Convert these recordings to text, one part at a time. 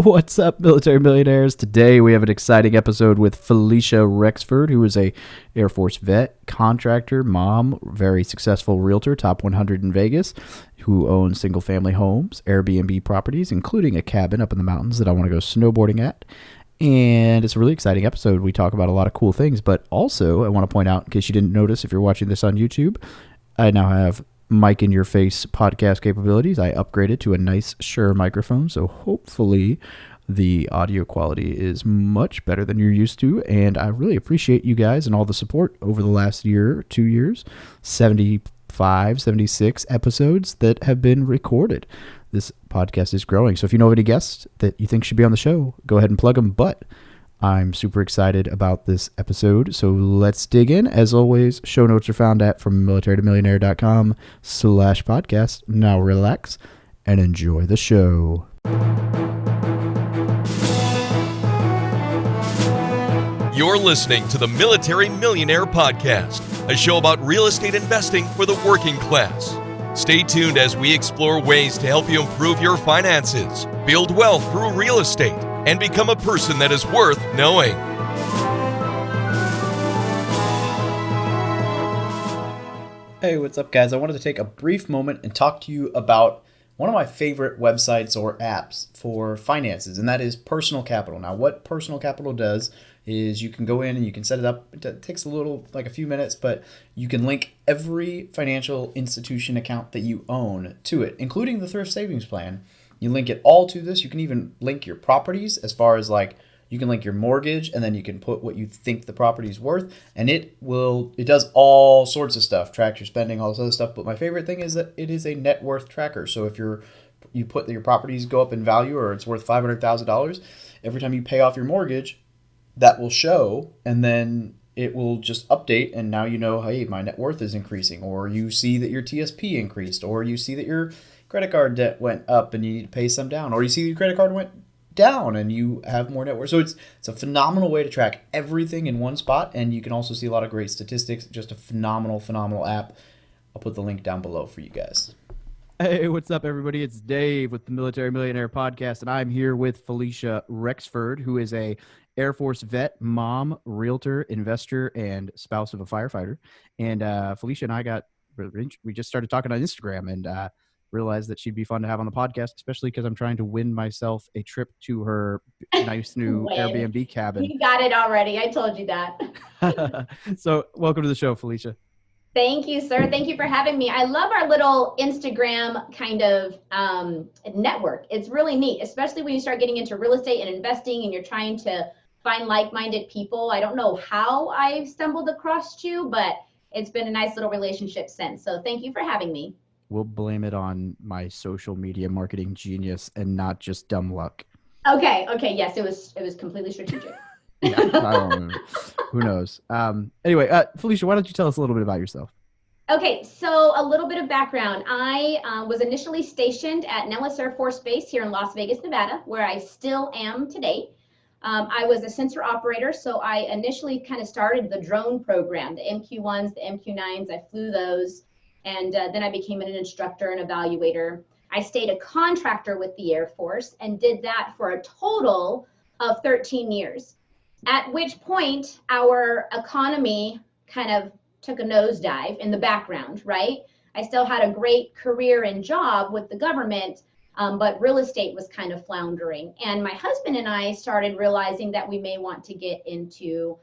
What's up, Military Millionaires? Today we have an exciting episode with Falisha Rexford, who is a Air Force vet, contractor, mom, very successful realtor, top 100 in Vegas, who owns single-family homes, Airbnb properties, including a cabin up in the mountains that I want to go snowboarding at. And it's a really exciting episode. We talk about a lot of cool things, but also I want to point out, in case you didn't notice if you're watching this on YouTube, I now have mic in your face podcast capabilities. I upgraded to a nice Shure microphone, so hopefully the audio quality is much better than you're used to, and I really appreciate you guys and all the support over the last year, 2 years, 75, 76 episodes that have been recorded. This podcast is growing, so if you know of any guests that you think should be on the show, go ahead and plug them, but I'm super excited about this episode, so let's dig in. As always, show notes are found at from militarytomillionaire.com/podcast. Now relax and enjoy the show. You're listening to the Military Millionaire Podcast, a show about real estate investing for the working class. Stay tuned as we explore ways to help you improve your finances, build wealth through real estate, and become a person that is worth knowing. Hey, what's up, guys? I wanted to take a brief moment and talk to you about one of my favorite websites or apps for finances, and that is Personal Capital. Now, what Personal Capital does is you can go in and you can set it up. It takes a few minutes, but you can link every financial institution account that you own to it, including the thrift savings plan. You link it all to this. You can even link your properties as far as you can link your mortgage, and then you can put what you think the property is worth, and it does all sorts of stuff, tracks your spending, all this other stuff. But my favorite thing is that it is a net worth tracker. So if you put that your properties go up in value or it's worth $500,000, every time you pay off your mortgage, that will show, and then it will just update, and now you know, hey, my net worth is increasing, or you see that your TSP increased, or you see that your credit card debt went up and you need to pay some down, or you see your credit card went down and you have more net worth. So it's a phenomenal way to track everything in one spot, and you can also see a lot of great statistics. Just a phenomenal app. I'll put the link down below for you guys. Hey, what's up, everybody? It's Dave with the Military Millionaire Podcast, and I'm here with Falisha Rexford, who is a Air Force vet, mom, realtor, investor, and spouse of a firefighter. And Falisha and I we just started talking on Instagram, and realized that she'd be fun to have on the podcast, especially because I'm trying to win myself a trip to her nice new Airbnb cabin. You got it already. I told you that. So welcome to the show, Falisha. Thank you, sir. Thank you for having me. I love our little Instagram kind of network. It's really neat, especially when you start getting into real estate and investing and you're trying to find like-minded people. I don't know how I stumbled across you, but it's been a nice little relationship since. So thank you for having me. We'll blame it on my social media marketing genius and not just dumb luck. Okay. Yes, it was completely strategic. Yeah, I don't know. Who knows? Anyway, Falisha, why don't you tell us a little bit about yourself? Okay, so a little bit of background. I was initially stationed at Nellis Air Force Base here in Las Vegas, Nevada, where I still am today. I was a sensor operator, so I initially kind of started the drone program, the MQ-1s, the MQ-9s. I flew those. And then I became an instructor and evaluator. I stayed a contractor with the Air Force and did that for a total of 13 years, at which point our economy kind of took a nosedive in the background, right? I still had a great career and job with the government, but real estate was kind of floundering. And my husband and I started realizing that we may want to get into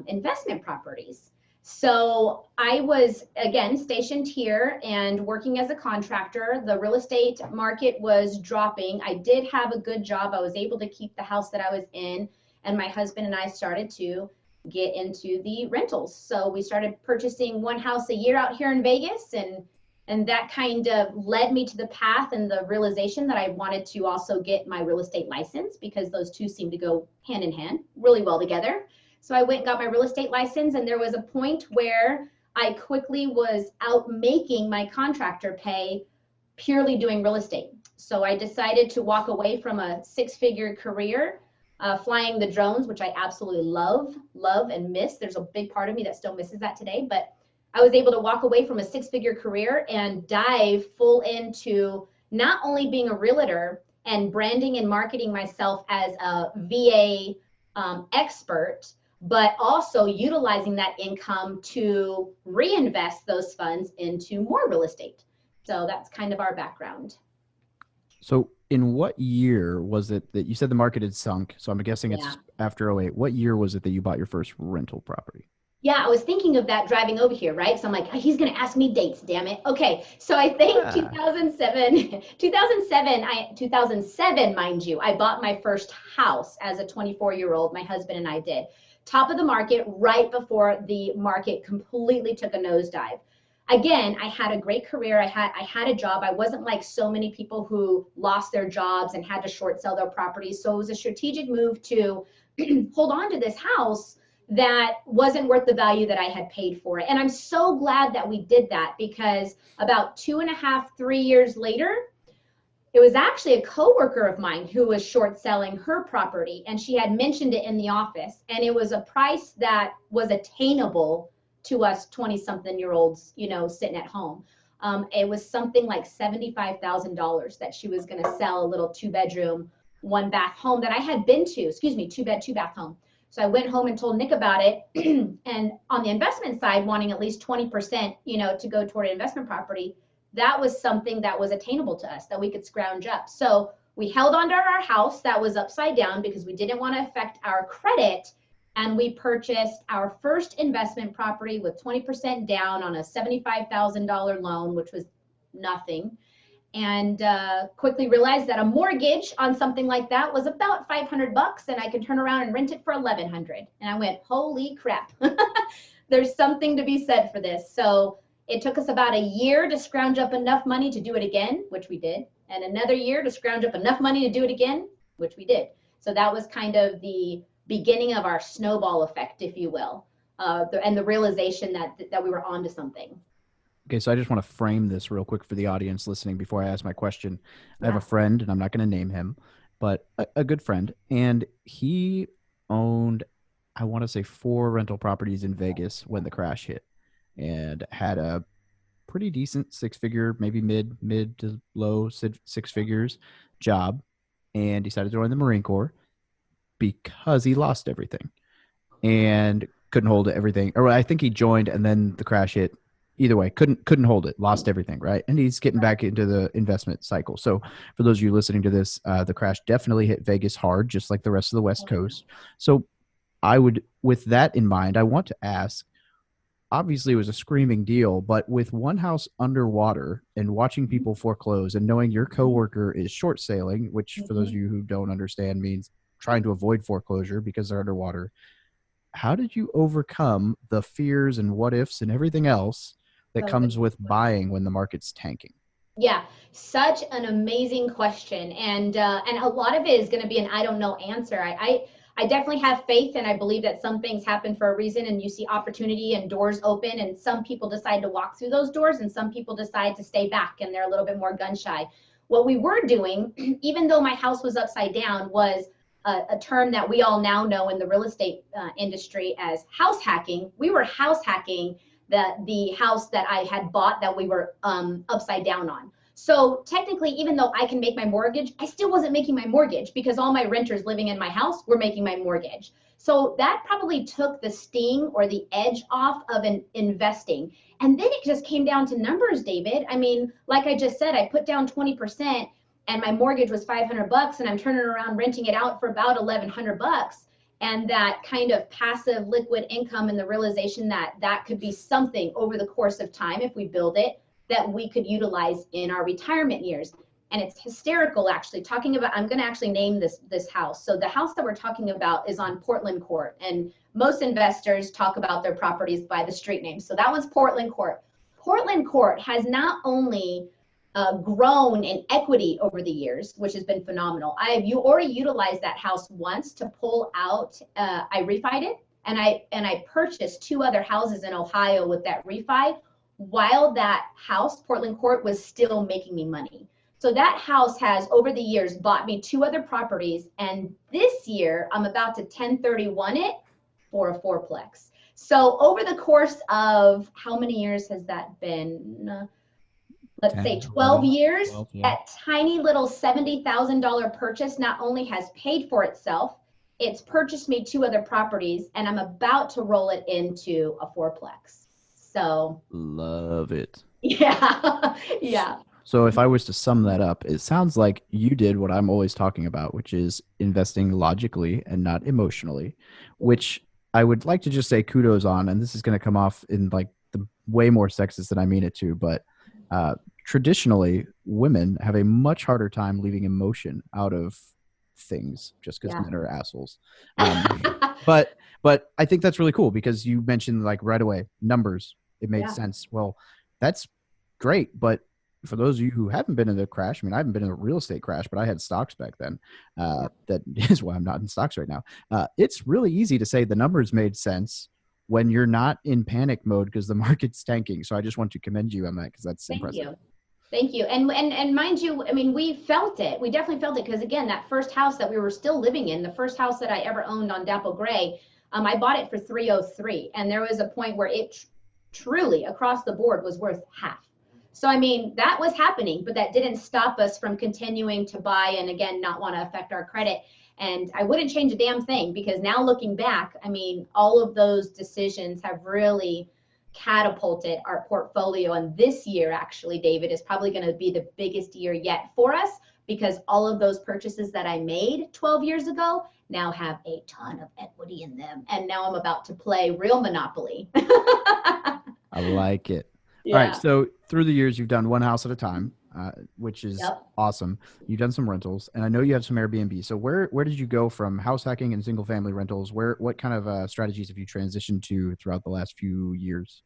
investment properties. So I was, again, stationed here and working as a contractor. The real estate market was dropping. I did have a good job. I was able to keep the house that I was in. And my husband and I started to get into the rentals. So we started purchasing one house a year out here in Vegas. And that kind of led me to the path and the realization that I wanted to also get my real estate license, because those two seem to go hand in hand really well together. So I went and got my real estate license, and there was a point where I quickly was out making my contractor pay purely doing real estate. So I decided to walk away from a six-figure career, flying the drones, which I absolutely love and miss. There's a big part of me that still misses that today, but I was able to walk away from a six-figure career and dive full into not only being a realtor, and branding and marketing myself as a VA expert, but also utilizing that income to reinvest those funds into more real estate. So that's kind of our background. So in what year was it that you said the market had sunk? So I'm guessing it's after '08. What year was it that you bought your first rental property? Yeah, I was thinking of that driving over here, right? So I'm like, he's going to ask me dates, damn it. Okay, so I think 2007, mind you, I bought my first house as a 24-year-old, my husband and I did. Top of the market right before the market completely took a nosedive. Again, I had a great career. I had a job. I wasn't like so many people who lost their jobs and had to short sell their properties. So it was a strategic move to hold on to this house that wasn't worth the value that I had paid for it. And I'm so glad that we did that, because about 2.5, 3 years later, it was actually a coworker of mine who was short selling her property, and she had mentioned it in the office, and it was a price that was attainable to us 20-something-year-olds, sitting at home. It was something like $75,000 that she was going to sell, a little 2-bedroom, 1-bath home that I had been to, 2-bed, 2-bath home. So I went home and told Nick about it. And on the investment side, wanting at least 20%, to go toward an investment property, that was something that was attainable to us, that we could scrounge up. So we held onto our house that was upside down because we didn't want to affect our credit. And we purchased our first investment property with 20% down on a $75,000 loan, which was nothing. And quickly realized that a mortgage on something like that was about $500, and I could turn around and rent it for $1,100. And I went, holy crap, there's something to be said for this. So it took us about a year to scrounge up enough money to do it again, which we did, and another year to scrounge up enough money to do it again, which we did. So that was kind of the beginning of our snowball effect, if you will, and the realization that we were onto something. Okay, so I just want to frame this real quick for the audience listening before I ask my question. I have a friend, and I'm not going to name him, but a good friend, and he owned, I want to say, 4 rental properties in Vegas when the crash hit, and had a pretty decent 6-figure, maybe mid to low 6 figures job, and decided to join the Marine Corps because he lost everything and couldn't hold everything. Or I think he joined and then the crash hit. Either way, couldn't hold it, lost everything, right? And he's getting back into the investment cycle. So for those of you listening to this, the crash definitely hit Vegas hard, just like the rest of the West Coast. So with that in mind, I want to ask, obviously it was a screaming deal, but with one house underwater and watching people foreclose and knowing your coworker is short sailing, which for those of you who don't understand means trying to avoid foreclosure because they're underwater, how did you overcome the fears and what ifs and everything else that comes with buying when the market's tanking? Yeah, such an amazing question. And a lot of it is going to be an I don't know answer. I definitely have faith, and I believe that some things happen for a reason, and you see opportunity and doors open, and some people decide to walk through those doors and some people decide to stay back and they're a little bit more gun shy. What we were doing, even though my house was upside down, was a term that we all now know in the real estate industry as house hacking. We were house hacking the house that I had bought that we were upside down on. So technically, even though I can make my mortgage, I still wasn't making my mortgage because all my renters living in my house were making my mortgage. So that probably took the sting or the edge off of investing. And then it just came down to numbers, David. I mean, like I just said, I put down 20% and my mortgage was $500 and I'm turning around renting it out for about $1,100. And that kind of passive liquid income and the realization that that could be something over the course of time, if we build it, that we could utilize in our retirement years. And it's hysterical, actually, talking about, I'm going to actually name this house. So the house that we're talking about is on Portland Court. And most investors talk about their properties by the street name. So that one's Portland Court. Portland Court has not only grown in equity over the years, which has been phenomenal. You already utilized that house once to pull out. I refied it, and I purchased 2 other houses in Ohio with that refi, while that house, Portland Court, was still making me money. So that house has, over the years, bought me 2 other properties, and this year I'm about to 1031 it for a 4-plex. So over the course of how many years has that been? let's 10, say 12 11, years, 12, yeah. that tiny little $70,000 purchase not only has paid for itself, it's purchased me 2 other properties, and I'm about to roll it into a 4-plex. So Love it. yeah, yeah. So if I was to sum that up, it sounds like you did what I'm always talking about, which is investing logically and not emotionally, which I would like to just say kudos on. And this is going to come off in like the way more sexist than I mean it to, but traditionally women have a much harder time leaving emotion out of things just because Yeah. men are assholes. But I think that's really cool because you mentioned like right away numbers. It made Yeah. sense. Well, that's great, but for those of you who haven't been in the crash, I mean, I haven't been in a real estate crash, but I had stocks back then. That is why I'm not in stocks right now. It's really easy to say the numbers made sense when you're not in panic mode because the market's tanking. So I just want to commend you on that because that's impressive. Thank you. And mind you, I mean, we felt it. We definitely felt it because, again, that first house that we were still living in, the first house that I ever owned on Dapple Gray, I bought it for $303. And there was a point where it truly across the board was worth half. So, I mean, that was happening, but that didn't stop us from continuing to buy and, again, not want to affect our credit. And I wouldn't change a damn thing because now looking back, I mean, all of those decisions have really catapulted our portfolio. And this year, actually, David, is probably going to be the biggest year yet for us because all of those purchases that I made 12 years ago now have a ton of equity in them. And now I'm about to play real Monopoly. I like it. Yeah. All right. So through the years, you've done one house at a time, which is awesome. You've done some rentals, and I know you have some Airbnb. So where did you go from house hacking and single family rentals? What kind of strategies have you transitioned to throughout the last few years?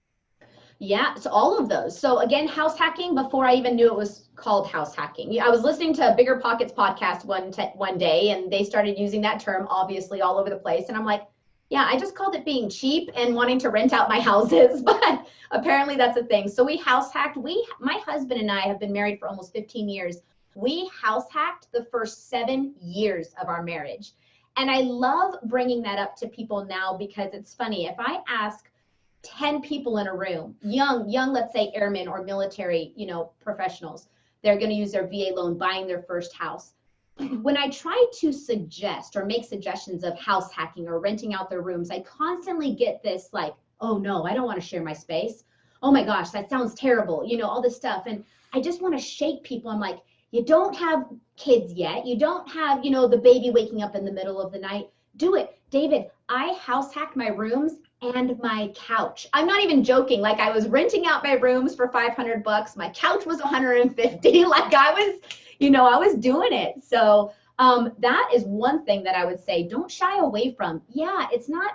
Yeah, so all of those. So again, house hacking before I even knew it was called house hacking. I was listening to a Bigger Pockets podcast one day, and they started using that term obviously all over the place. And I'm like, yeah, I just called it being cheap and wanting to rent out my houses, but apparently that's a thing. So we house hacked. My husband and I have been married for almost 15 years. We house hacked the first 7 years of our marriage. And I love bringing that up to people now because it's funny. If I ask 10 people in a room, young, let's say airmen or military, professionals, they're going to use their VA loan buying their first house. When I try to suggest or make suggestions of house hacking or renting out their rooms, I constantly get this like, oh no, I don't want to share my space. Oh my gosh, that sounds terrible. All this stuff. And I just want to shake people. I'm like, you don't have kids yet. You don't have, the baby waking up in the middle of the night. Do it. David, I house hacked my rooms and my couch. I'm not even joking. Like I was renting out my rooms for $500. My couch was $150. Like I was doing it. So that is one thing that I would say, don't shy away from. Yeah, it's not,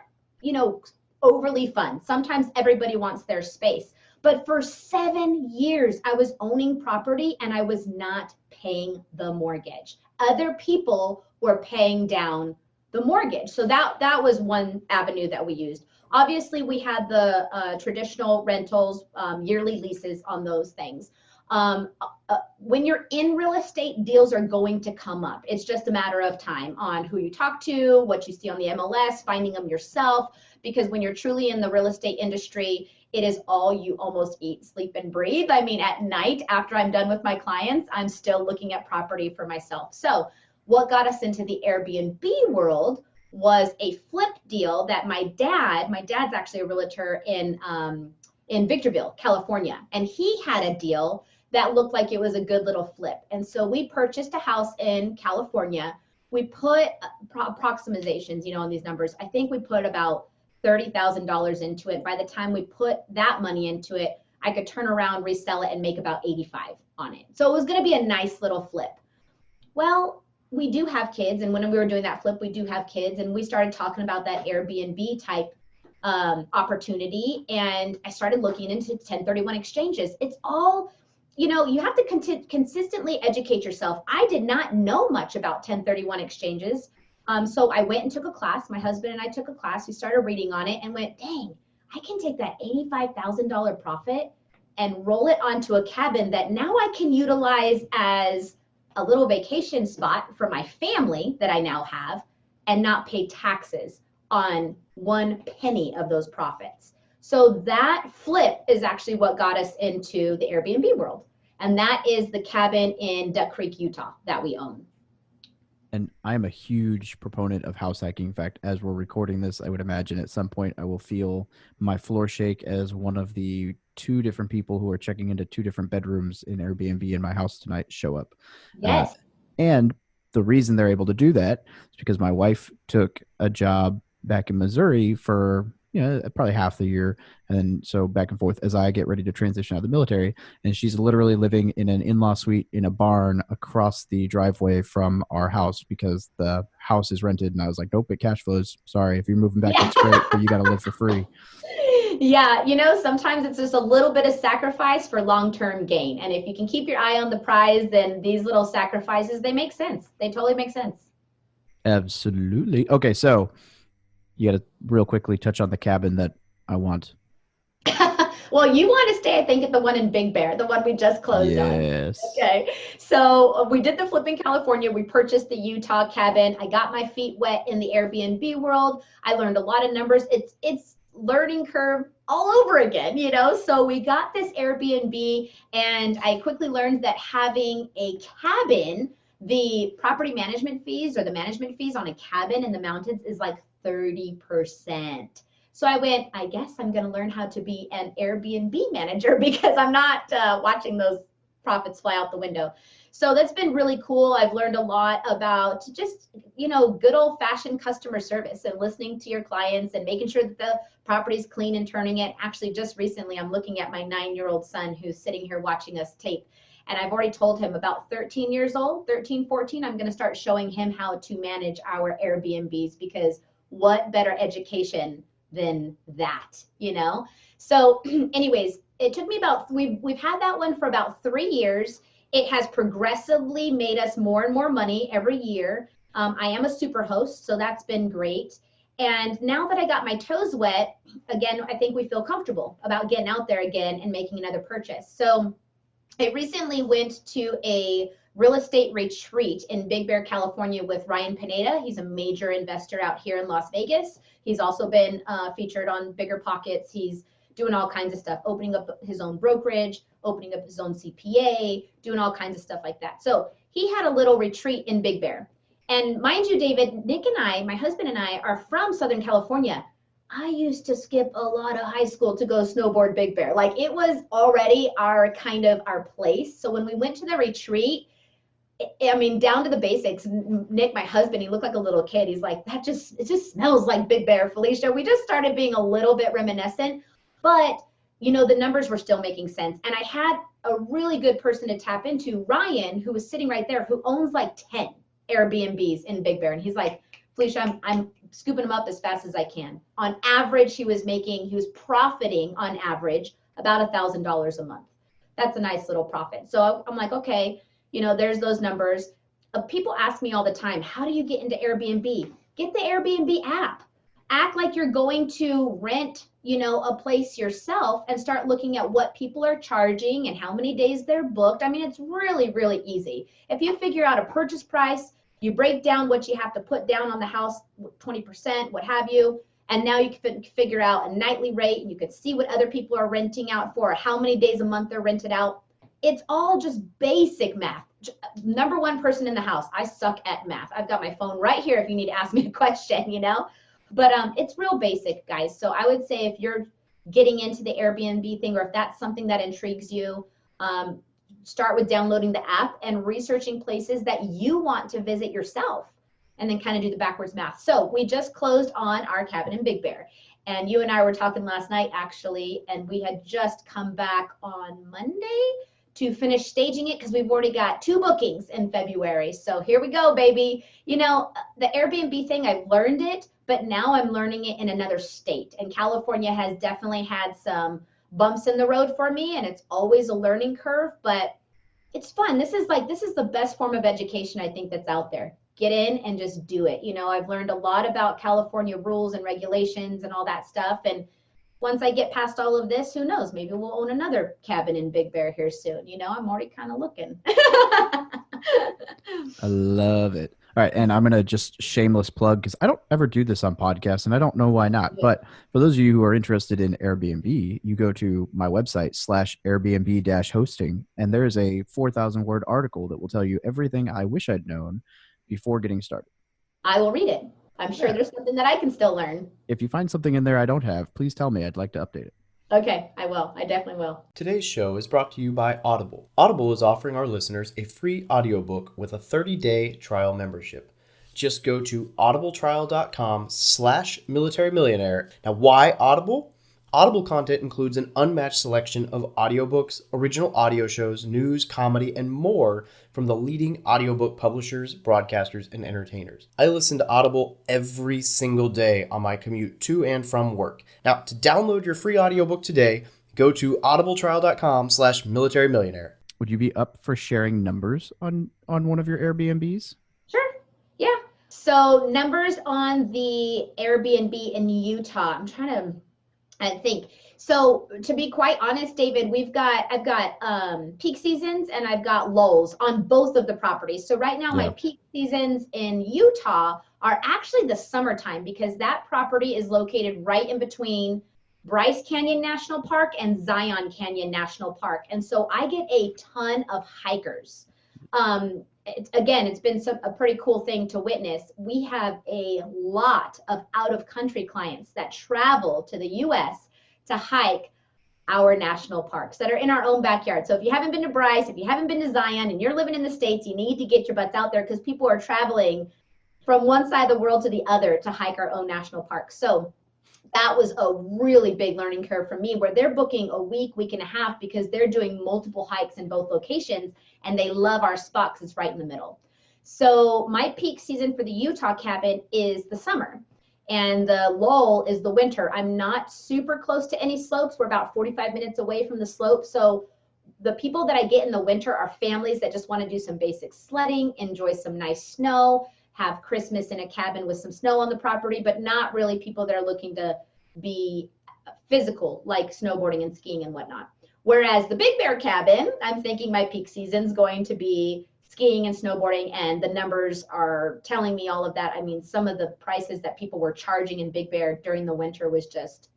overly fun. Sometimes everybody wants their space. But for 7 years, I was owning property and I was not paying the mortgage. Other people were paying down the mortgage. So that was one avenue that we used. Obviously, we had the traditional rentals, yearly leases on those things. When you're in real estate, deals are going to come up. It's just a matter of time on who you talk to, what you see on the MLS, finding them yourself. Because when you're truly in the real estate industry, it is all you almost eat, sleep, and breathe. I mean, at night, after I'm done with my clients, I'm still looking at property for myself. So what got us into the Airbnb world was a flip deal that my dad's actually a realtor in Victorville, California. And he had a deal that looked like it was a good little flip. And so we purchased a house in California. We put approximations, on these numbers. I think we put about $30,000 into it. By the time we put that money into it, I could turn around, resell it, and make about 85 on it. So it was going to be a nice little flip. Well, we do have kids. And when we were doing that flip, we do have kids. And we started talking about that Airbnb type opportunity. And I started looking into 1031 exchanges. It's all, you have to consistently educate yourself. I did not know much about 1031 exchanges. So I went and took a class. My husband and I took a class. We started reading on it and went, dang, I can take that $85,000 profit and roll it onto a cabin that now I can utilize as a little vacation spot for my family that I now have and not pay taxes on 1 penny of those profits. So that flip is actually what got us into the Airbnb world. And that is the cabin in Duck Creek, Utah that we own. And I'm a huge proponent of house hacking. In fact, as we're recording this, I would imagine at some point I will feel my floor shake as one of the 2 different people who are checking into 2 different bedrooms in Airbnb in my house tonight show up. Yes. And the reason they're able to do that is because my wife took a job back in Missouri for probably half the year. And then so back and forth as I get ready to transition out of the military. And she's literally living in an in-law suite in a barn across the driveway from our house because the house is rented. And I was like, nope, it cash flows. Sorry, if you're moving back, that's great, but you got to live for free. Yeah, sometimes it's just a little bit of sacrifice for long-term gain. And if you can keep your eye on the prize, then these little sacrifices, they make sense. They totally make sense. Absolutely. Okay, so you got to real quickly touch on the cabin that I want. Well, you want to stay, I think, at the one in Big Bear, the one we just closed on. Yes. Okay. So we did the flip in California. We purchased the Utah cabin. I got my feet wet in the Airbnb world. I learned a lot of numbers. It's learning curve all over again, So we got this Airbnb, and I quickly learned that having a cabin, the property management fees or the management fees on a cabin in the mountains is like 30%. So I went, I guess I'm going to learn how to be an Airbnb manager because I'm not watching those profits fly out the window. So that's been really cool. I've learned a lot about just, good old fashioned customer service and listening to your clients and making sure that the property's clean and turning it. Actually, just recently, I'm looking at my 9-year-old son who's sitting here watching us tape. And I've already told him about 13 years old, 13, 14, I'm going to start showing him how to manage our Airbnbs because what better education than that, So anyways, it took me we've had that one for about 3 years. It has progressively made us more and more money every year. I am a super host, so that's been great. And now that I got my toes wet, again, I think we feel comfortable about getting out there again and making another purchase. So I recently went to a real estate retreat in Big Bear, California with Ryan Pineda. He's a major investor out here in Las Vegas. He's also been featured on Bigger Pockets. He's doing all kinds of stuff, opening up his own brokerage, opening up his own CPA, doing all kinds of stuff like that. So he had a little retreat in Big Bear. And mind you, David, Nick and I, my husband and I, are from Southern California. I used to skip a lot of high school to go snowboard Big Bear. Like it was already our place. So when we went to the retreat, down to the basics. Nick, my husband, he looked like a little kid. He's like, it just smells like Big Bear, Falisha. We just started being a little bit reminiscent, but the numbers were still making sense. And I had a really good person to tap into, Ryan, who was sitting right there, who owns like 10 Airbnbs in Big Bear. And he's like, Falisha, I'm scooping them up as fast as I can. On average, he was profiting on average about $1,000 a month. That's a nice little profit. So I'm like, okay, there's those numbers. People ask me all the time, how do you get into Airbnb? Get the Airbnb app. Act like you're going to rent, a place yourself and start looking at what people are charging and how many days they're booked. It's really, really easy. If you figure out a purchase price, you break down what you have to put down on the house, 20%, what have you, and now you can figure out a nightly rate and you can see what other people are renting out for, how many days a month they're rented out. It's all just basic math. Number one person in the house. I suck at math. I've got my phone right here if you need to ask me a question, But it's real basic, guys. So I would say if you're getting into the Airbnb thing or if that's something that intrigues you, start with downloading the app and researching places that you want to visit yourself and then kind of do the backwards math. So we just closed on our cabin in Big Bear. And you and I were talking last night, actually, and we had just come back on Monday to finish staging it because we've already got 2 bookings in February. So here we go, baby. The Airbnb thing, I've learned it, but now I'm learning it in another state. And California has definitely had some bumps in the road for me, and it's always a learning curve, but it's fun. This is the best form of education I think that's out there. Get in and just do it. I've learned a lot about California rules and regulations and all that stuff. And once I get past all of this, who knows? Maybe we'll own another cabin in Big Bear here soon. I'm already kind of looking. I love it. All right, and I'm going to just shameless plug because I don't ever do this on podcasts, and I don't know why not. But for those of you who are interested in Airbnb, you go to my website /Airbnb-hosting, and there's a 4,000-word article that will tell you everything I wish I'd known before getting started. I will read it. I'm sure there's something that I can still learn. If you find something in there I don't have, please tell me. I'd like to update it. Okay, I will. I definitely will. Today's show is brought to you by Audible. Audible is offering our listeners a free audiobook with a 30-day trial membership. Just go to audibletrial.com/military millionaire. Now, why Audible? Audible content includes an unmatched selection of audiobooks, original audio shows, news, comedy, and more from the leading audiobook publishers, broadcasters, and entertainers. I listen to Audible every single day on my commute to and from work. Now, to download your free audiobook today, go to audibletrial.com/military millionaire. Would you be up for sharing numbers on one of your Airbnbs? Sure. Yeah. So numbers on the Airbnb in Utah. I'm trying to think. So to be quite honest, David, I've got peak seasons and I've got lulls on both of the properties. So right now my peak seasons in Utah are actually the summertime because that property is located right in between Bryce Canyon National Park and Zion Canyon National Park. And so I get a ton of hikers. It's been a pretty cool thing to witness. We have a lot of out-of-country clients that travel to the U.S. to hike our national parks that are in our own backyard. So if you haven't been to Bryce, if you haven't been to Zion, and you're living in the States, you need to get your butts out there because people are traveling from one side of the world to the other to hike our own national parks. So that was a really big learning curve for me where they're booking a week and a half because they're doing multiple hikes in both locations and they love our spot because it's right in the middle. So my peak season for the Utah cabin is the summer and the lull is the winter. I'm not super close to any slopes. We're about 45 minutes away from the slope. So the people that I get in the winter are families that just want to do some basic sledding, enjoy some nice snow, have Christmas in a cabin with some snow on the property, but not really people that are looking to be physical, like snowboarding and skiing and whatnot. Whereas the Big Bear cabin, I'm thinking my peak season's going to be skiing and snowboarding, and the numbers are telling me all of that. I mean, some of the prices that people were charging in Big Bear during the winter was just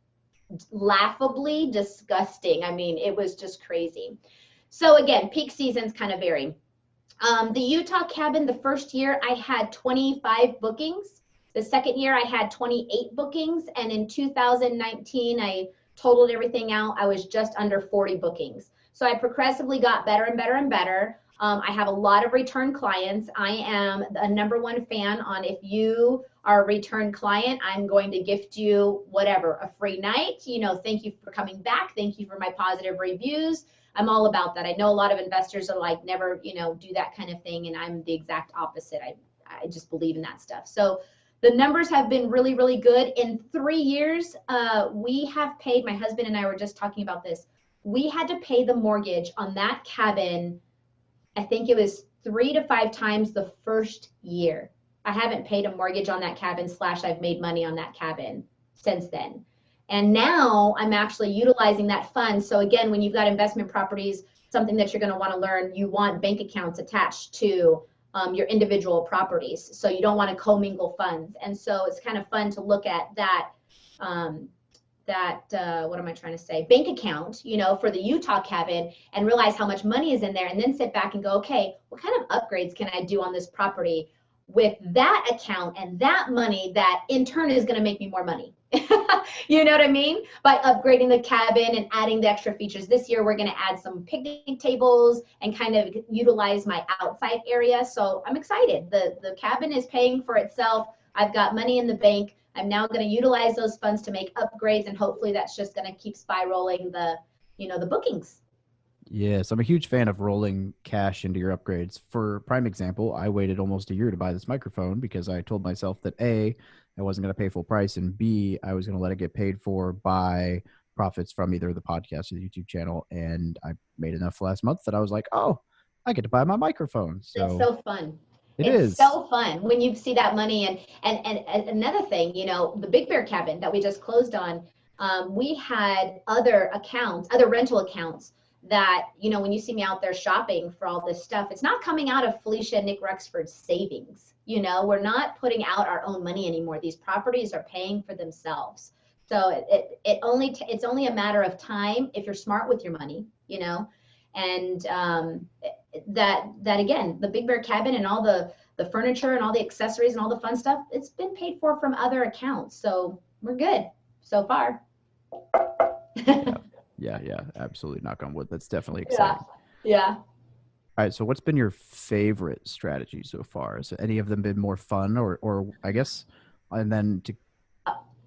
laughably disgusting. I mean, it was just crazy. So again, peak seasons kind of vary. The Utah cabin, the first year I had 25 bookings. The second year I had 28 bookings. And in 2019, I totaled everything out. I was just under 40 bookings. So I progressively got better and better and better. I have a lot of return clients. I am a #1 fan on if you are a return client, I'm going to gift you whatever, a free night. Thank you for coming back. Thank you for my positive reviews. I'm all about that. I know a lot of investors are like, never, do that kind of thing. And I'm the exact opposite. I just believe in that stuff. So the numbers have been really, really good. In 3 years, we have paid, my husband and I were just talking about this. We had to pay the mortgage on that cabin. I think it was 3 to 5 times the first year. I haven't paid a mortgage on that cabin / I've made money on that cabin since then. And now I'm actually utilizing that fund. So again, when you've got investment properties, something that you're going to want to learn, you want bank accounts attached to your individual properties. So you don't want to commingle funds. And so it's kind of fun to look at that, what am I trying to say? Bank account, for the Utah cabin and realize how much money is in there and then sit back and go, okay, what kind of upgrades can I do on this property with that account and that money that in turn is going to make me more money? You know what I mean? By upgrading the cabin and adding the extra features. This year, we're going to add some picnic tables and kind of utilize my outside area. So I'm excited. The cabin is paying for itself. I've got money in the bank. I'm now going to utilize those funds to make upgrades, and hopefully that's just going to keep spiraling the bookings. Yes, I'm a huge fan of rolling cash into your upgrades. For prime example, I waited almost a year to buy this microphone because I told myself that A, I wasn't going to pay full price, and B, I was going to let it get paid for by profits from either the podcast or the YouTube channel. And I made enough last month that I was like, oh, I get to buy my microphone. So it's so fun. It's so fun when you see that money. And another thing, the Big Bear cabin that we just closed on, we had other rental accounts that, when you see me out there shopping for all this stuff, it's not coming out of Falisha and Nick Rexford's savings. We're not putting out our own money anymore. These properties are paying for themselves. So it's only a matter of time if you're smart with your money, and that again, the Big Bear cabin and all the furniture and all the accessories and all the fun stuff, it's been paid for from other accounts. So we're good so far. Yeah, absolutely. Knock on wood. That's definitely exciting. Yeah. All right. So what's been your favorite strategy so far? Has any of them been more fun or I guess, and then to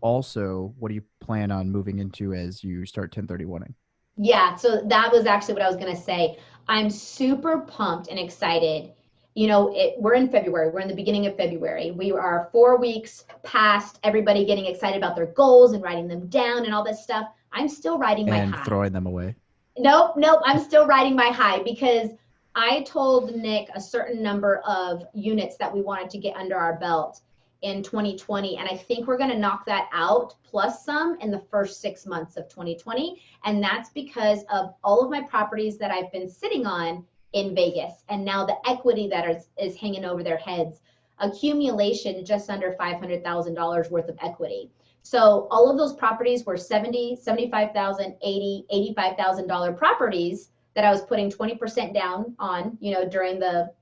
also, what do you plan on moving into as you start 1031ing? Yeah. So that was actually what I was going to say. I'm super pumped and excited. We're in February. We're in the beginning of February. We are 4 weeks past everybody getting excited about their goals and writing them down and all this stuff. I'm still riding my high. And throwing them away. Nope. I'm still riding my high because I told Nick a certain number of units that we wanted to get under our belt in 2020. And I think we're going to knock that out plus some in the first 6 months of 2020. And that's because of all of my properties that I've been sitting on in Vegas. And now the equity that is hanging over their heads, accumulation just under $500,000 worth of equity. So all of those properties were $70,000, $75,000, $80,000, $85,000 properties that I was putting 20% down on, during the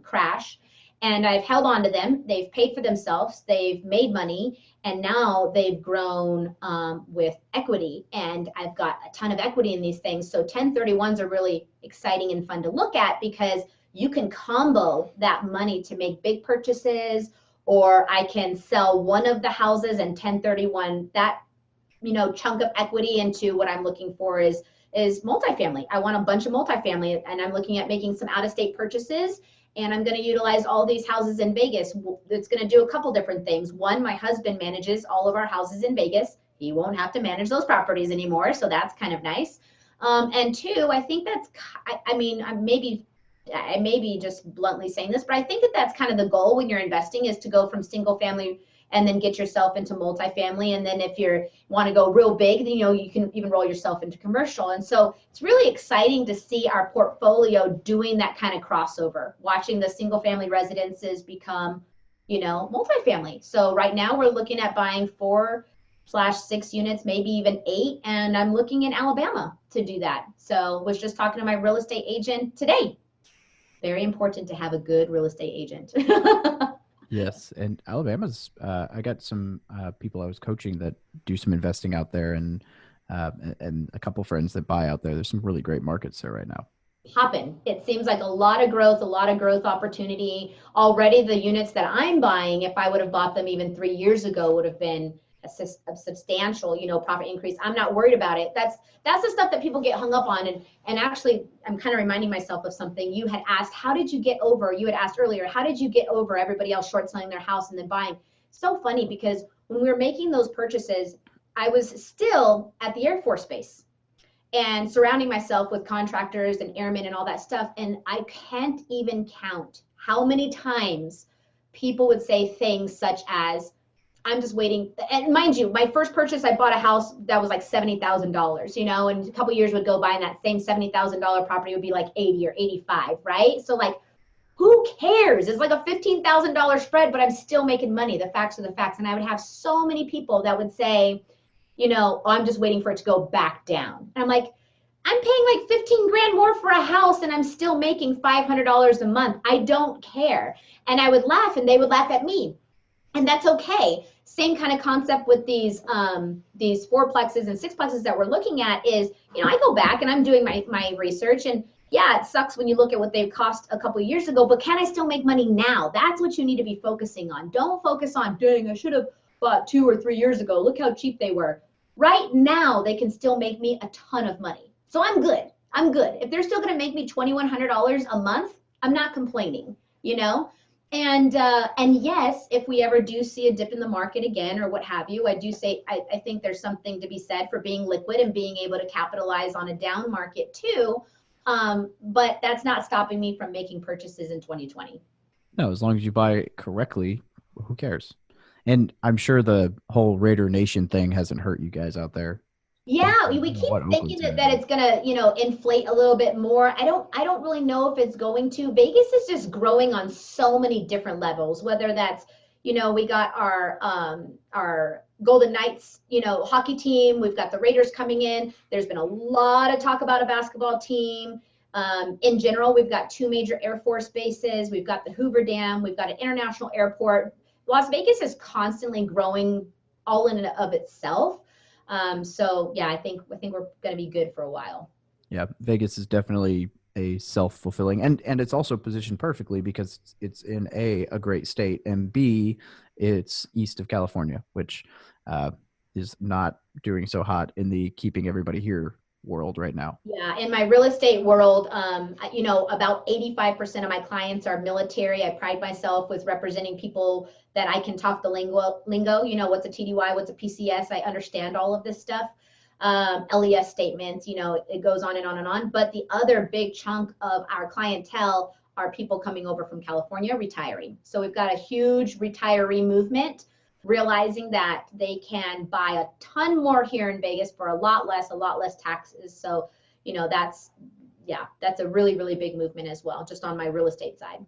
crash. And I've held on to them. They've paid for themselves. They've made money. And now they've grown with equity. And I've got a ton of equity in these things. So 1031s are really exciting and fun to look at because you can combo that money to make big purchases, or I can sell one of the houses and 1031 that, chunk of equity into what I'm looking for is multifamily. I want a bunch of multifamily, and I'm looking at making some out-of-state purchases. And I'm going to utilize all these houses in Vegas. It's going to do a couple different things. One, my husband manages all of our houses in Vegas. He won't have to manage those properties anymore. So that's kind of nice. And two, I think I may be just bluntly saying this, but I think that's kind of the goal when you're investing, is to go from single family and then get yourself into multifamily. And then if you want to go real big, then, you can even roll yourself into commercial. And so it's really exciting to see our portfolio doing that kind of crossover, watching the single family residences become, multifamily. So right now we're looking at buying 4/6 units, maybe even 8. And I'm looking in Alabama to do that. So was just talking to my real estate agent today. Very important to have a good real estate agent. Yes. And Alabama's, I got some people I was coaching that do some investing out there, and a couple friends that buy out there. There's some really great markets there right now. Hopping. It seems like a lot of growth opportunity. Already the units that I'm buying, if I would have bought them even 3 years ago, would have been a substantial, profit increase. I'm not worried about it. That's the stuff that people get hung up on. And actually, I'm kind of reminding myself of something. You had asked, you had asked earlier, how did you get over everybody else short selling their house and then buying? So funny, because when we were making those purchases, I was still at the Air Force Base and surrounding myself with contractors and airmen and all that stuff. And I can't even count how many times people would say things such as, I'm just waiting. And mind you, my first purchase, I bought a house that was like $70,000, and a couple years would go by and that same $70,000 property would be like 80 or 85, right? So like, who cares? It's like a $15,000 spread, but I'm still making money. The facts are the facts. And I would have so many people that would say, I'm just waiting for it to go back down. And I'm like, I'm paying like 15 grand more for a house and I'm still making $500 a month. I don't care. And I would laugh and they would laugh at me. And that's okay. Same kind of concept with these 4-plexes and 6-plexes that we're looking at is, I go back and I'm doing my research, and yeah, it sucks when you look at what they cost a couple of years ago, but can I still make money now? That's what you need to be focusing on. Don't focus on, dang, I should have bought 2 or 3 years ago. Look how cheap they were. Right now, they can still make me a ton of money. So I'm good. If they're still going to make me $2,100 a month, I'm not complaining, And yes, if we ever do see a dip in the market again or what have you, I do say I think there's something to be said for being liquid and being able to capitalize on a down market too. But that's not stopping me from making purchases in 2020. No, as long as you buy it correctly, who cares? And I'm sure the whole Raider Nation thing hasn't hurt you guys out there. Yeah, we keep what thinking Oakland's that, gonna do. it's gonna, inflate a little bit more. I don't really know if it's going to. Vegas is just growing on so many different levels, whether that's, we got our Golden Knights, hockey team. We've got the Raiders coming in. There's been a lot of talk about a basketball team. In general, we've got two major Air Force bases. We've got the Hoover Dam. We've got an international airport. Las Vegas is constantly growing all in and of itself. So yeah, I think we're going to be good for a while. Yeah, Vegas is definitely a self-fulfilling, and it's also positioned perfectly because it's in a great state, and B, it's east of California, which is not doing so hot in the keeping everybody here world right now. Yeah, in my real estate world, about 85% of my clients are military. I pride myself with representing people that I can talk the lingo, what's a TDY, what's a PCS. I understand all of this stuff. LES statements, it goes on and on and on. But the other big chunk of our clientele are people coming over from California retiring. So we've got a huge retiree movement, realizing that they can buy a ton more here in Vegas for a lot less taxes. So, that's a really, really big movement as well, just on my real estate side.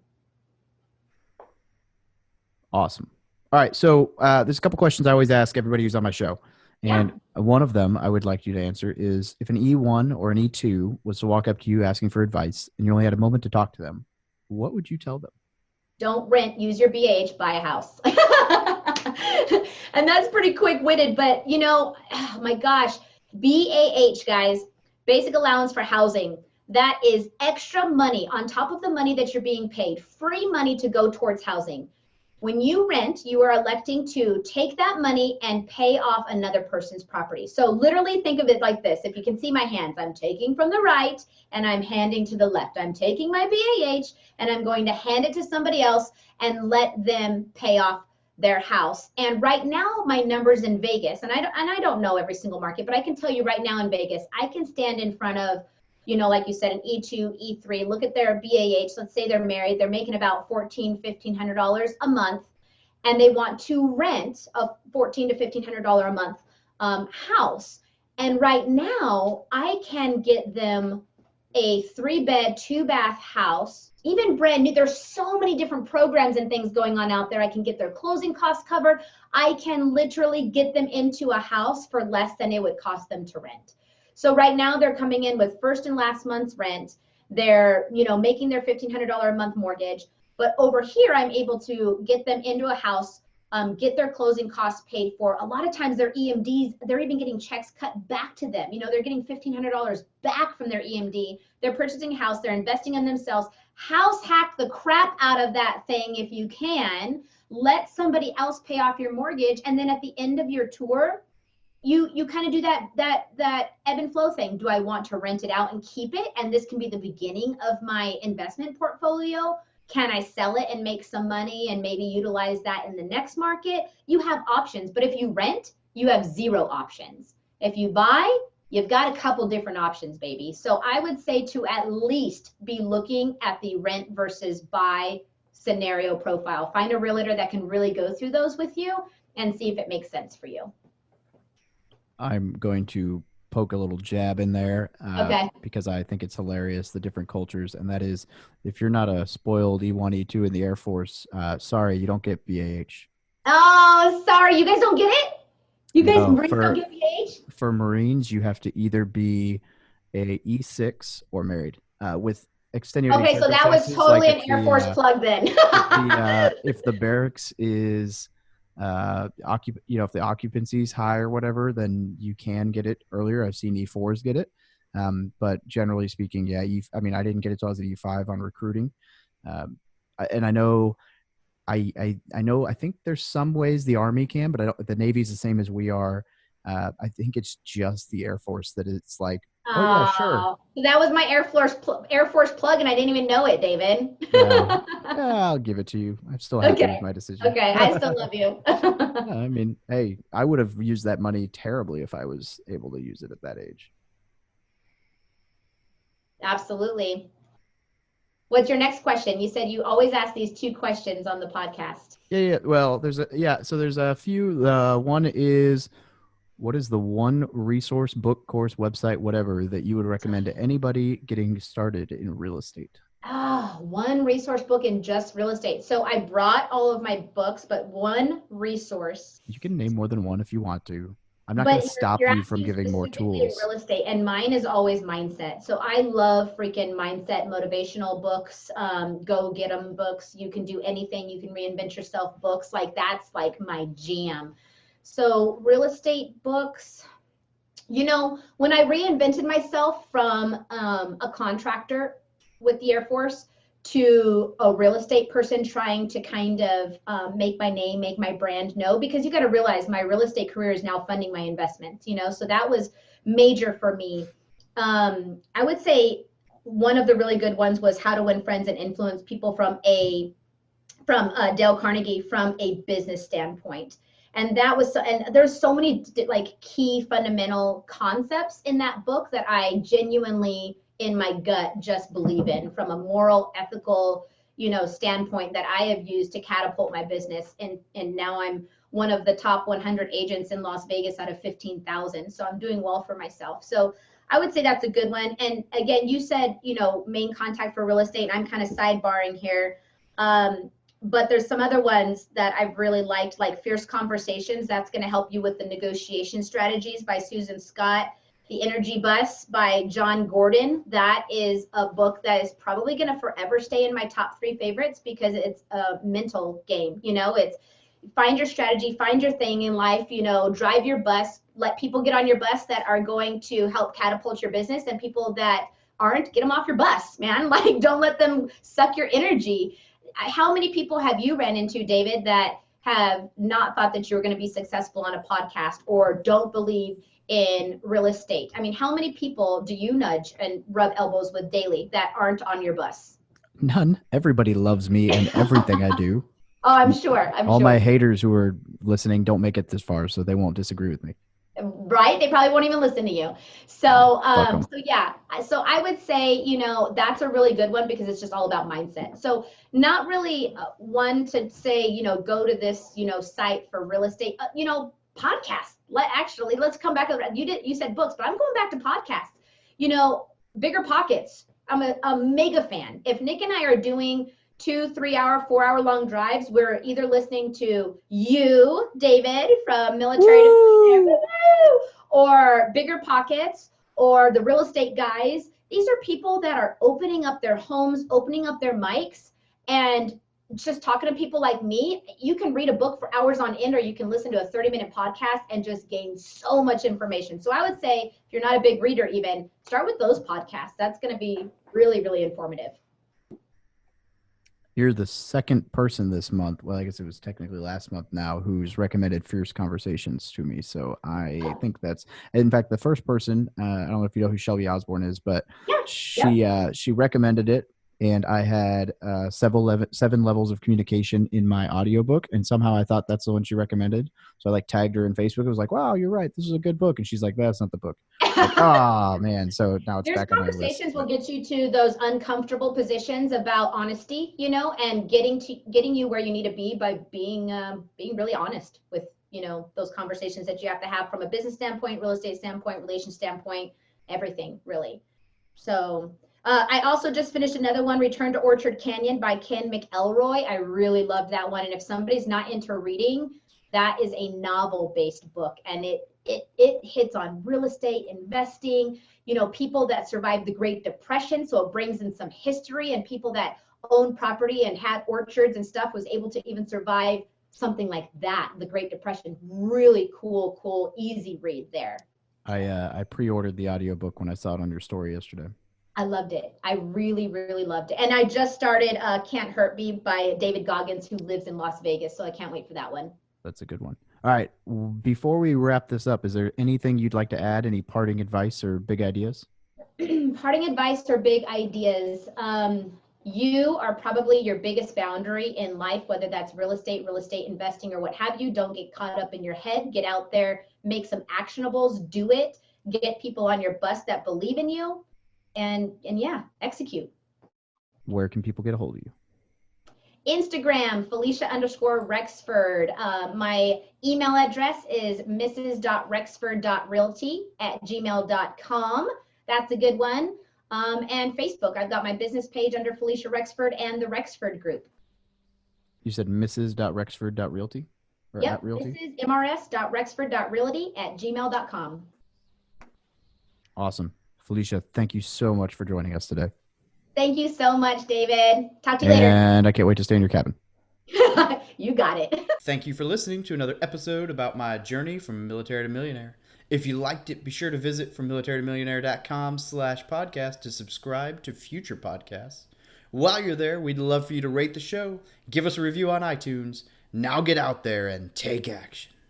Awesome. All right, so there's a couple questions I always ask everybody who's on my show. And one of them I would like you to answer is, if an E1 or an E2 was to walk up to you asking for advice and you only had a moment to talk to them, what would you tell them? Don't rent, use your BH, buy a house. And that's pretty quick-witted, but oh my gosh, BAH, guys, basic allowance for housing. That is extra money on top of the money that you're being paid, free money to go towards housing. When you rent, you are electing to take that money and pay off another person's property. So literally think of it like this. If you can see my hands, I'm taking from the right and I'm handing to the left. I'm taking my BAH and I'm going to hand it to somebody else and let them pay off their house. And right now, my numbers in Vegas, and I don't know every single market, but I can tell you right now in Vegas, I can stand in front of, like you said, an E2, E3, look at their BAH. Let's say they're married. They're making about $1,400, $1,500 a month, and they want to rent a $1,400 to $1,500 a month house. And right now, I can get them a 3-bed, 2-bath house, even brand new. There's so many different programs and things going on out there. I can get their closing costs covered. I can literally get them into a house for less than it would cost them to rent. So right now they're coming in with first and last month's rent. They're, making their $1,500 a month mortgage. But over here, I'm able to get them into a house, get their closing costs paid for. A lot of times their EMDs, they're even getting checks cut back to them. They're getting $1,500 back from their EMD. They're purchasing a house. They're investing in themselves. House hack the crap out of that thing if you can. Let somebody else pay off your mortgage. And then at the end of your tour, you kind of do that ebb and flow thing. Do I want to rent it out and keep it? And this can be the beginning of my investment portfolio. Can I sell it and make some money and maybe utilize that in the next market? You have options, but if you rent, you have 0 options. If you buy, you've got a couple different options, baby. So I would say to at least be looking at the rent versus buy scenario profile. Find a realtor that can really go through those with you and see if it makes sense for you. I'm going to poke a little jab in there Okay. because I think it's hilarious, the different cultures. And that is, if you're not a spoiled E1, E2 in the Air Force, sorry, you don't get BAH. Oh, sorry. You guys don't get it? You guys No, Marines don't get BAH? For Marines, you have to either be a E6 or married with extenuating Okay, so that was circumstances, totally like an Air Force plug then. if the barracks is if the occupancy is high or whatever, then you can get it earlier. I've seen E4s get it, but generally speaking, yeah. I didn't get it till I was at E5 on recruiting, and I know, I think there's some ways the Army can, but the Navy's the same as we are. I think it's just the Air Force that it's like, oh yeah, sure. That was my Air Force plug, and I didn't even know it, David. Yeah, I'll give it to you. I'm still happy with my decision. Okay, I still love you. Yeah, hey, I would have used that money terribly if I was able to use it at that age. Absolutely. What's your next question? You said you always ask these 2 questions on the podcast. Yeah. Well, there's a few. One is, What is the one resource, book, course, website, whatever, that you would recommend to anybody getting started in real estate? One resource book in just real estate. So I brought all of my books, but one resource. You can name more than one if you want to. I'm not going But to you're stop you from asking giving more specifically in tools. real estate, and mine is always mindset. So I love freaking mindset, motivational books, go get them books. You can do anything. You can reinvent yourself books. Like that's like my jam. So real estate books, when I reinvented myself from a contractor with the Air Force to a real estate person trying to kind of make my name, make my brand know, because you got to realize my real estate career is now funding my investments, so that was major for me. I would say one of the really good ones was How to Win Friends and Influence People from Dale Carnegie from a business standpoint. And there's so many like key fundamental concepts in that book that I genuinely in my gut just believe in from a moral, ethical, standpoint that I have used to catapult my business. And now I'm one of the top 100 agents in Las Vegas out of 15,000. So I'm doing well for myself. So I would say that's a good one. And again, you said, main contact for real estate. I'm kind of sidebarring here. But there's some other ones that I've really liked, like Fierce Conversations. That's going to help you with the negotiation strategies by Susan Scott. The Energy Bus by John Gordon. That is a book that is probably going to forever stay in my top 3 favorites because it's a mental game. It's find your strategy, find your thing in life, drive your bus, let people get on your bus that are going to help catapult your business, and people that aren't, get them off your bus, man. Like, don't let them suck your energy. How many people have you ran into, David, that have not thought that you were going to be successful on a podcast or don't believe in real estate? I mean, how many people do you nudge and rub elbows with daily that aren't on your bus? None. Everybody loves me and everything I do. Oh, I'm sure. All my haters who are listening don't make it this far, so they won't disagree with me. Right? They probably won't even listen to you. So yeah. So I would say, that's a really good one because it's just all about mindset. So not really one to say, go to this, site for real estate, podcast. Let's come back. You said books, but I'm going back to podcasts. Bigger Pockets. I'm a mega fan. If Nick and I are doing 2, 3 hour, 4 hour long drives, we're either listening to you, David, from Military Millionaire, or Bigger Pockets, or the Real Estate Guys. These are people that are opening up their homes, opening up their mics, and just talking to people like me. You can read a book for hours on end, or you can listen to a 30-minute podcast and just gain so much information. So I would say, if you're not a big reader even, start with those podcasts. That's going to be really, really informative. You're the second person this month, well, I guess it was technically last month now, who's recommended Fierce Conversations to me. So I think that's, in fact, the first person, I don't know if you know who Shelby Osborne is, but she recommended it. And I had 7 levels of communication in my audiobook. And somehow I thought that's the one she recommended. So I tagged her in Facebook. I was like, wow, you're right. This is a good book. And she's like, that's not the book. Oh, man. So now it's back on my list. Conversations will get you to those uncomfortable positions about honesty, and getting you where you need to be by being really honest with, those conversations that you have to have from a business standpoint, real estate standpoint, relation standpoint, everything really. So I also just finished another one, Return to Orchard Canyon by Ken McElroy. I really loved that one. And if somebody's not into reading, that is a novel-based book. And it hits on real estate, investing, people that survived the Great Depression. So it brings in some history, and people that own property and had orchards and stuff was able to even survive something like that, the Great Depression. Really cool, easy read there. I pre-ordered the audiobook when I saw it on your story yesterday. I loved it. I really, really loved it. And I just started Can't Hurt Me by David Goggins, who lives in Las Vegas. So I can't wait for that one. That's a good one. All right. Before we wrap this up, is there anything you'd like to add? Any parting advice or big ideas? Parting advice or big ideas. You are probably your biggest boundary in life, whether that's real estate investing, or what have you. Don't get caught up in your head. Get out there, make some actionables, do it. Get people on your bus that believe in you. And yeah, execute. Where can people get a hold of you? Instagram, Falisha_Rexford. My email address is mrs.rexford.realty@gmail.com. That's a good one. And Facebook, I've got my business page under Falisha Rexford and the Rexford Group. You said mrs.rexford.realty? Or Yep, at realty? this is mrs.rexford.realty@gmail.com. Awesome. Falisha, thank you so much for joining us today. Thank you so much, David. Talk to you later. And I can't wait to stay in your cabin. You got it. Thank you for listening to another episode about my journey from military to millionaire. If you liked it, be sure to visit FromMilitaryToMillionaire.com/podcast to subscribe to future podcasts. While you're there, we'd love for you to rate the show, give us a review on iTunes. Now get out there and take action.